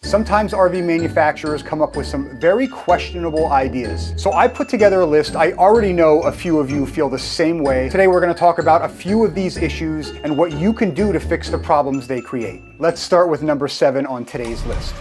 sometimes RV manufacturers come up with some very questionable ideas. So I put together a list. I already know a few of you feel the same way. Today we're going to talk about a few of these issues and what you can do to fix the problems they create. Let's start with number 7 on today's list.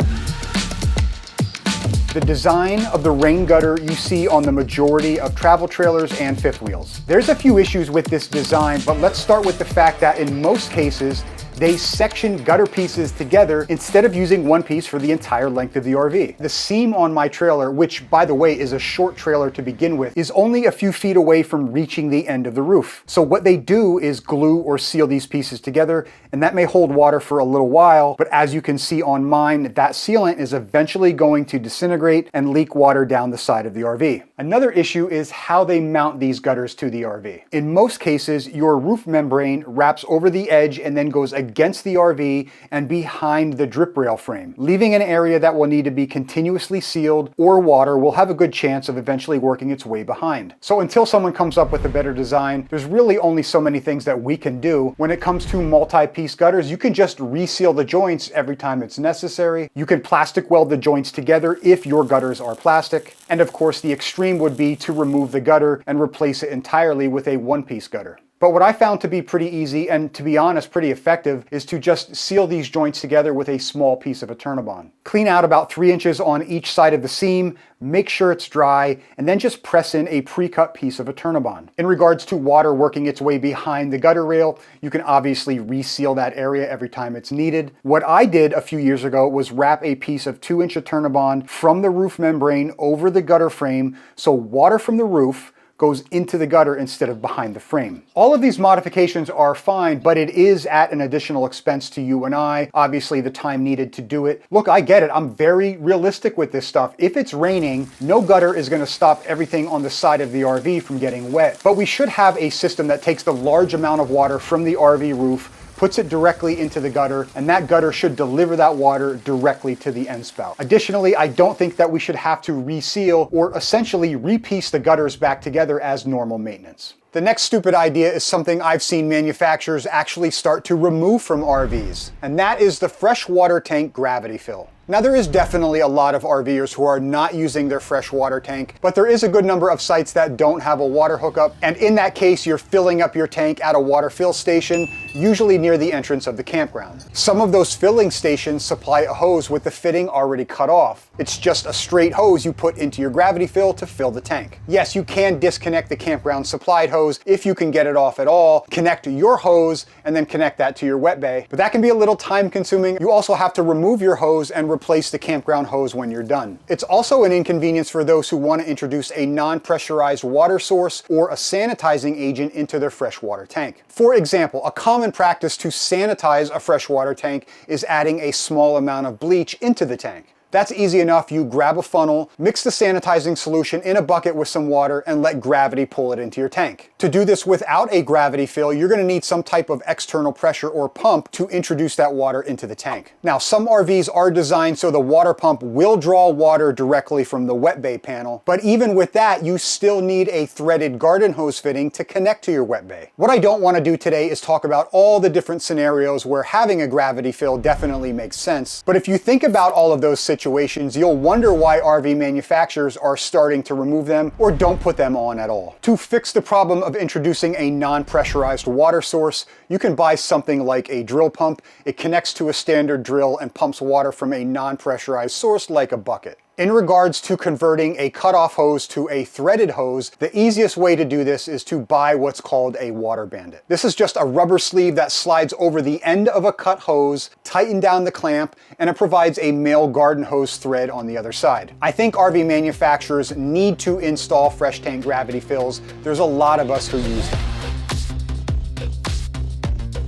The design of the rain gutter you see on the majority of travel trailers and fifth wheels. There's a few issues with this design, but let's start with the fact that in most cases, they section gutter pieces together instead of using one piece for the entire length of the RV. The seam on my trailer, which by the way is a short trailer to begin with, is only a few feet away from reaching the end of the roof. So what they do is glue or seal these pieces together, and that may hold water for a little while, but as you can see on mine, that sealant is eventually going to disintegrate and leak water down the side of the RV. Another issue is how they mount these gutters to the RV. In most cases, your roof membrane wraps over the edge and then goes against the RV and behind the drip rail frame, leaving an area that will need to be continuously sealed, or water will have a good chance of eventually working its way behind. So until someone comes up with a better design, there's really only so many things that we can do. When it comes to multi-piece gutters, you can just reseal the joints every time it's necessary. You can plastic weld the joints together if your gutters are plastic. And of course, the extreme would be to remove the gutter and replace it entirely with a one-piece gutter. But what I found to be pretty easy, and to be honest, pretty effective, is to just seal these joints together with a small piece of Eternabond. Clean out about 3 inches on each side of the seam, make sure it's dry, and then just press in a pre-cut piece of Eternabond. In regards to water working its way behind the gutter rail, you can obviously reseal that area every time it's needed. What I did a few years ago was wrap a piece of 2-inch Eternabond from the roof membrane over the gutter frame, so water from the roof goes into the gutter instead of behind the frame. All of these modifications are fine, but it is at an additional expense to you and I. Obviously, the time needed to do it. Look, I get it. I'm very realistic with this stuff. If it's raining, no gutter is going to stop everything on the side of the RV from getting wet. But we should have a system that takes the large amount of water from the RV roof, puts it directly into the gutter, and that gutter should deliver that water directly to the end spout. Additionally, I don't think that we should have to reseal or essentially repiece the gutters back together as normal maintenance. The next stupid idea is something I've seen manufacturers actually start to remove from RVs, and that is the freshwater tank gravity fill. Now, there is definitely a lot of RVers who are not using their freshwater tank, but there is a good number of sites that don't have a water hookup, and in that case, you're filling up your tank at a water fill station, usually near the entrance of the campground. Some of those filling stations supply a hose with the fitting already cut off. It's just a straight hose you put into your gravity fill to fill the tank. Yes, you can disconnect the campground supplied hose if you can get it off at all, connect your hose, and then connect that to your wet bay, but that can be a little time consuming. You also have to remove your hose and replace the campground hose when you're done. It's also an inconvenience for those who want to introduce a non-pressurized water source or a sanitizing agent into their freshwater tank. For example, a common practice to sanitize a freshwater tank is adding a small amount of bleach into the tank. That's easy enough. You grab a funnel, mix the sanitizing solution in a bucket with some water, and let gravity pull it into your tank. To do this without a gravity fill, you're going to need some type of external pressure or pump to introduce that water into the tank. Now, some RVs are designed so the water pump will draw water directly from the wet bay panel, but even with that, you still need a threaded garden hose fitting to connect to your wet bay. What I don't want to do today is talk about all the different scenarios where having a gravity fill definitely makes sense, but if you think about all of those situations, you'll wonder why RV manufacturers are starting to remove them or don't put them on at all. To fix the problem of introducing a non-pressurized water source, you can buy something like a drill pump. It connects to a standard drill and pumps water from a non-pressurized source like a bucket. In regards to converting a cutoff hose to a threaded hose, the easiest way to do this is to buy what's called a water bandit. This is just a rubber sleeve that slides over the end of a cut hose, tighten down the clamp, and it provides a male garden hose thread on the other side. I think RV manufacturers need to install fresh tank gravity fills. There's a lot of us who use them.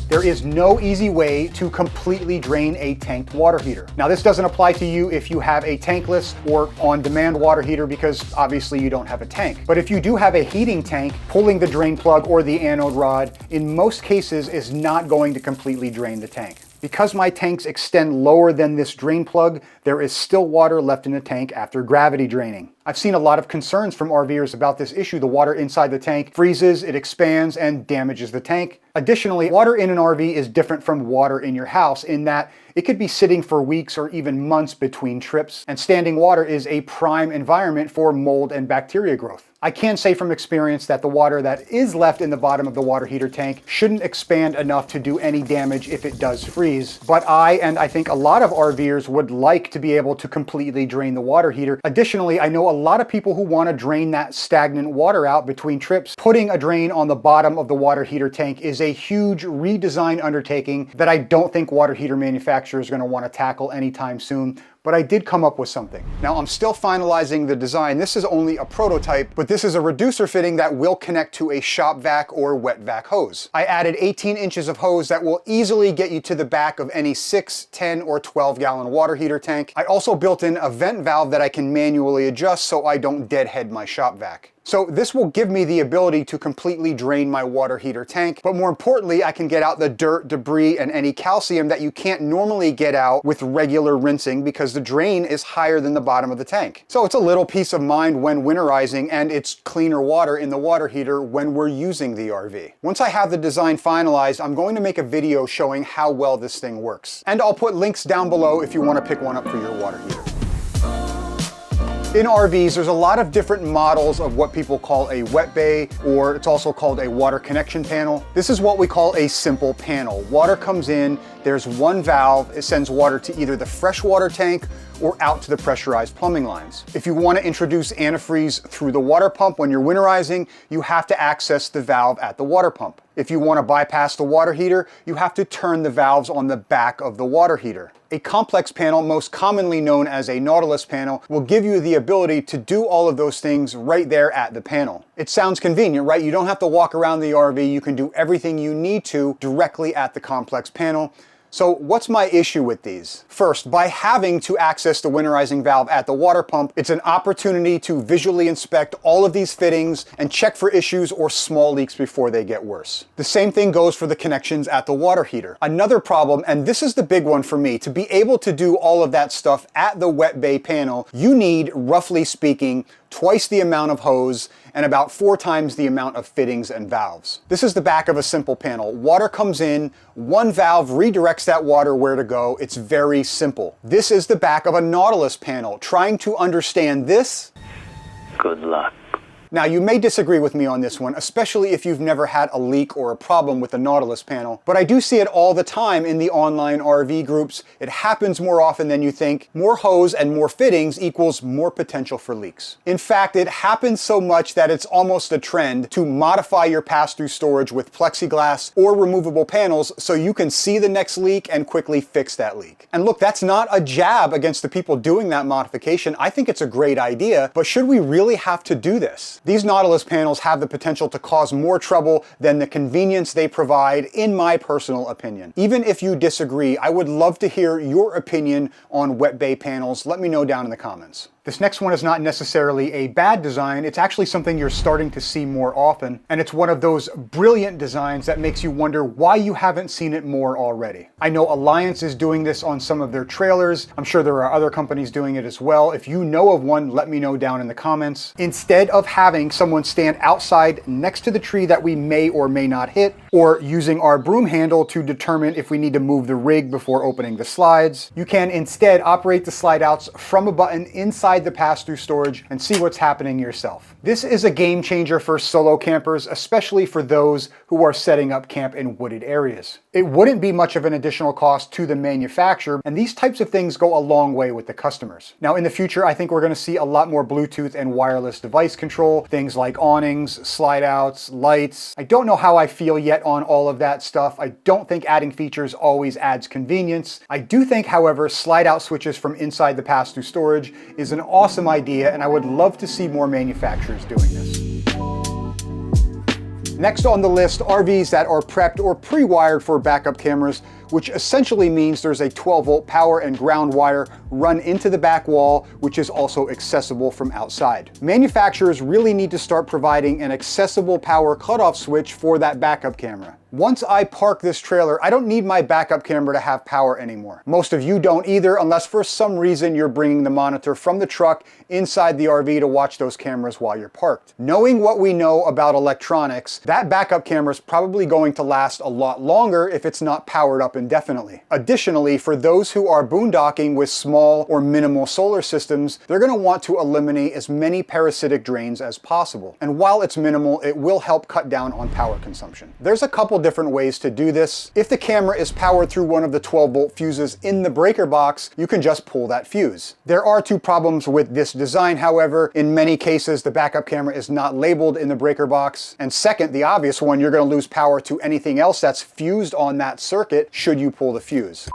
There is no easy way to completely drain a tanked water heater. Now, this doesn't apply to you if you have a tankless or on-demand water heater because obviously you don't have a tank. But if you do have a heating tank, pulling the drain plug or the anode rod in most cases is not going to completely drain the tank. Because my tanks extend lower than this drain plug, there is still water left in the tank after gravity draining. I've seen a lot of concerns from RVers about this issue. The water inside the tank freezes, it expands, and damages the tank. Additionally, water in an RV is different from water in your house in that it could be sitting for weeks or even months between trips, and standing water is a prime environment for mold and bacteria growth. I can say from experience that the water that is left in the bottom of the water heater tank shouldn't expand enough to do any damage if it does freeze, but I think a lot of RVers would like to be able to completely drain the water heater. Additionally, I know a lot of people who want to drain that stagnant water out between trips. Putting a drain on the bottom of the water heater tank is a huge redesign undertaking that I don't think water heater manufacturers are going to want to tackle anytime soon. But I did come up with something. Now I'm still finalizing the design. This is only a prototype, but this is a reducer fitting that will connect to a shop vac or wet vac hose. I added 18 inches of hose that will easily get you to the back of any 6, 10, or 12-gallon water heater tank. I also built in a vent valve that I can manually adjust so I don't deadhead my shop vac. So this will give me the ability to completely drain my water heater tank, but more importantly, I can get out the dirt, debris, and any calcium that you can't normally get out with regular rinsing because the drain is higher than the bottom of the tank. So it's a little peace of mind when winterizing, and it's cleaner water in the water heater when we're using the RV. Once I have the design finalized, I'm going to make a video showing how well this thing works. And I'll put links down below if you want to pick one up for your water heater. In RVs, there's a lot of different models of what people call a wet bay, or it's also called a water connection panel. This is what we call a simple panel. Water comes in, there's one valve, it sends water to either the freshwater tank or out to the pressurized plumbing lines. If you want to introduce antifreeze through the water pump when you're winterizing, you have to access the valve at the water pump. If you want to bypass the water heater, you have to turn the valves on the back of the water heater. A complex panel, most commonly known as a Nautilus panel, will give you the ability to do all of those things right there at the panel. It sounds convenient, right? You don't have to walk around the RV, you can do everything you need to directly at the complex panel. So what's my issue with these? First, by having to access the winterizing valve at the water pump, it's an opportunity to visually inspect all of these fittings and check for issues or small leaks before they get worse. The same thing goes for the connections at the water heater. Another problem, and this is the big one for me, to be able to do all of that stuff at the wet bay panel, you need, roughly speaking, twice the amount of hose and about 4 times the amount of fittings and valves. This is the back of a simple panel. Water comes in, one valve redirects that water where to go. It's very simple. This is the back of a Nautilus panel. Trying to understand this? Good luck. Now, you may disagree with me on this one, especially if you've never had a leak or a problem with the Nautilus panel, but I do see it all the time in the online RV groups. It happens more often than you think. More hose and more fittings equals more potential for leaks. In fact, it happens so much that it's almost a trend to modify your pass-through storage with plexiglass or removable panels so you can see the next leak and quickly fix that leak. And look, that's not a jab against the people doing that modification. I think it's a great idea, but should we really have to do this? These Nautilus panels have the potential to cause more trouble than the convenience they provide, in my personal opinion. Even if you disagree, I would love to hear your opinion on wet bay panels. Let me know down in the comments. This next one is not necessarily a bad design, it's actually something you're starting to see more often, and it's one of those brilliant designs that makes you wonder why you haven't seen it more already. I know Alliance is doing this on some of their trailers. I'm sure there are other companies doing it as well. If you know of one, let me know down in the comments. Instead of having someone stand outside next to the tree that we may or may not hit, or using our broom handle to determine if we need to move the rig before opening the slides, you can instead operate the slide outs from a button inside the pass-through storage and see what's happening yourself. This is a game changer for solo campers, especially for those who are setting up camp in wooded areas. It wouldn't be much of an additional cost to the manufacturer, and these types of things go a long way with the customers. Now in the future, I think we're going to see a lot more Bluetooth and wireless device control, things like awnings, slide outs, lights. I don't know how I feel yet on all of that stuff. I don't think adding features always adds convenience. I do think, however, slide out switches from inside the pass-through storage is an awesome idea, and I would love to see more manufacturers doing this. Next on the list, RVs that are prepped or pre-wired for backup cameras, which essentially means there's a 12-volt power and ground wire run into the back wall, which is also accessible from outside. Manufacturers really need to start providing an accessible power cutoff switch for that backup camera. Once I park this trailer, I don't need my backup camera to have power anymore. Most of you don't either, unless for some reason you're bringing the monitor from the truck inside the RV to watch those cameras while you're parked. Knowing what we know about electronics, that backup camera is probably going to last a lot longer if it's not powered up indefinitely. Additionally, for those who are boondocking with small or minimal solar systems, they're going to want to eliminate as many parasitic drains as possible. And while it's minimal, it will help cut down on power consumption. There's a couple different ways to do this. If the camera is powered through one of the 12-volt fuses in the breaker box, you can just pull that fuse. There are two problems with this design, however. In many cases, the backup camera is not labeled in the breaker box. And second, the obvious one, you're going to lose power to anything else that's fused on that circuit should you pull the fuse.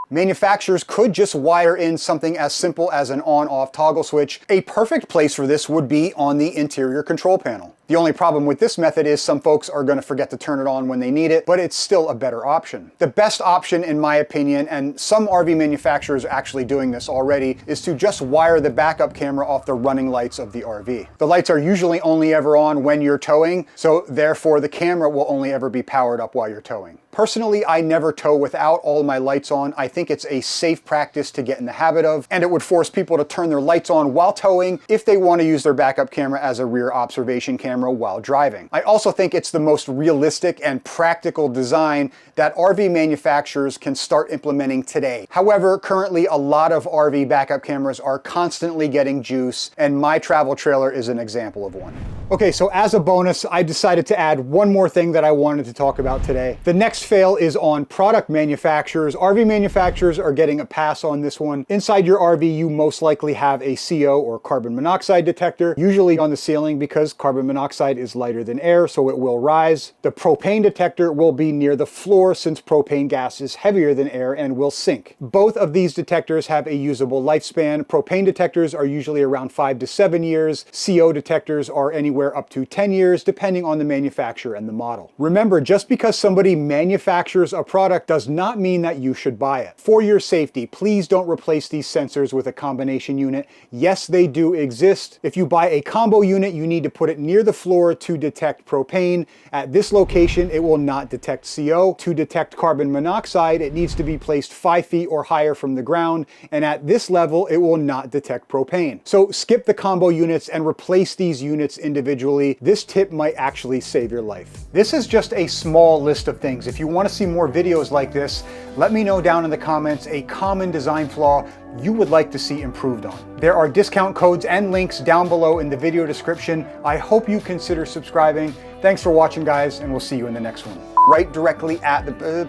Manufacturers could just wire in something as simple as an on-off toggle switch. A perfect place for this would be on the interior control panel. The only problem with this method is some folks are going to forget to turn it on when they need it, but it's still a better option. The best option, in my opinion, and some RV manufacturers are actually doing this already, is to just wire the backup camera off the running lights of the RV. The lights are usually only ever on when you're towing, so therefore the camera will only ever be powered up while you're towing. Personally, I never tow without all my lights on. I think it's a safe practice to get in the habit of, and it would force people to turn their lights on while towing if they want to use their backup camera as a rear observation camera while driving. I also think it's the most realistic and practical design that RV manufacturers can start implementing today. However, currently a lot of RV backup cameras are constantly getting juice, and my travel trailer is an example of one. Okay, so as a bonus, I decided to add one more thing that I wanted to talk about today. The next fail is on product manufacturers. RV manufacturers are getting a pass on this one. Inside your RV, you most likely have a CO or carbon monoxide detector, usually on the ceiling because carbon monoxide is lighter than air, so it will rise. The propane detector will be near the floor since propane gas is heavier than air and will sink. Both of these detectors have a usable lifespan. Propane detectors are usually around 5 to 7 years. CO detectors are anywhere up to 10 years, depending on the manufacturer and the model. Remember, just because somebody manufactures a product does not mean that you should buy it. For your safety, please don't replace these sensors with a combination unit. Yes, they do exist. If you buy a combo unit, you need to put it near the floor to detect propane. At this location, it will not detect CO. To detect carbon monoxide, it needs to be placed 5 feet or higher from the ground, and at this level, it will not detect propane. So skip the combo units and replace these units individually. This tip might actually save your life. This is just a small list of things. If you want to see more videos like this, let me know down in the comments a common design flaw you would like to see improved on. There are discount codes and links down below in the video description. I hope you consider subscribing. Thanks for watching, guys, and we'll see you in the next one. Right directly at the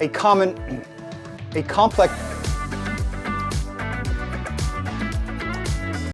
a complex